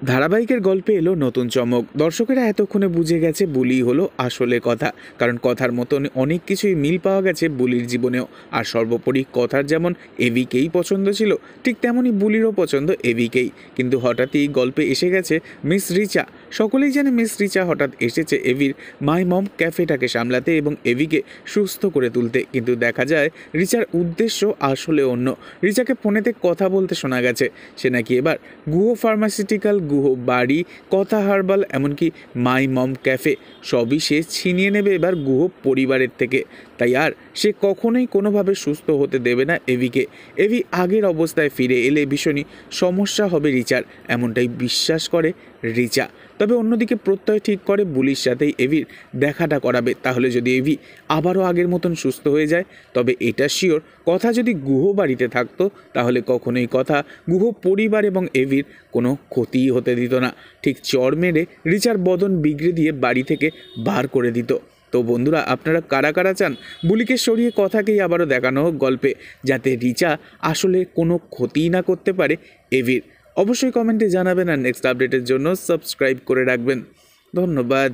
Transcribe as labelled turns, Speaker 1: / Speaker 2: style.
Speaker 1: ধারাবাহিকের গল্পে এলো নতুন চমক। দর্শকেরা এতক্ষণে বুঝে গেছে বুলি হলো আসলে কথা, কারণ কথার মতন অনেক কিছুই মিল পাওয়া গেছে বুলির জীবনেও। আর সর্বোপরি কথার যেমন এভিকেই পছন্দ ছিল, ঠিক তেমনই বুলিরও পছন্দ এভিকেই। কিন্তু হঠাৎই গল্পে এসে গেছে মিস রিচা। সকলেই জানে মিস রিচা হঠাৎ এসেছে এভির মাই মম ক্যাফেটাকে সামলাতে এবং এভিকে সুস্থ করে তুলতে। কিন্তু দেখা যায় রিচার উদ্দেশ্য আসলে অন্য। রিচাকে ফোনেতে কথা বলতে শোনা গেছে, সে নাকি এবার গুহ ফার্মাসিউটিক্যাল, গুহ বাড়ি, কথা হার্বাল, এমনকি মাই মম ক্যাফে সবই সে ছিনিয়ে নেবে এবার গুহ পরিবারের থেকে। তাই আর সে কখনোই কোনোভাবে সুস্থ হতে দেবে না এভিকে। এভি আগের অবস্থায় ফিরে এলে ভীষণই সমস্যা হবে রিচার, এমনটাই বিশ্বাস করে রিচা। তবে অন্যদিকে প্রত্যয় ঠিক করে বুলির সাথেই এভির দেখাটা করাবে। তাহলে যদি এভি আবারও আগের মতন সুস্থ হয়ে যায়, তবে এটা শিওর কথা যদি গুহ বাড়িতে থাকতো তাহলে কখনোই কথা গুহ পরিবার এবং এভির কোনো ক্ষতিই হতে দিত না। ঠিক চড় মেরে রিচার বদন বিগড়ে দিয়ে বাড়ি থেকে বার করে দিত। তো বন্ধুরা, আপনারা কারা কারা চান বুলিকে সরিয়ে কথাকেই আবারও দেখানো হোক গল্পে, যাতে রিচা আসলে কোনো ক্ষতিই না করতে পারে এভির? অবশ্যই কমেন্টে জানাবেন, আর নেক্সট আপডেটের জন্য সাবস্ক্রাইব করে রাখবেন। ধন্যবাদ।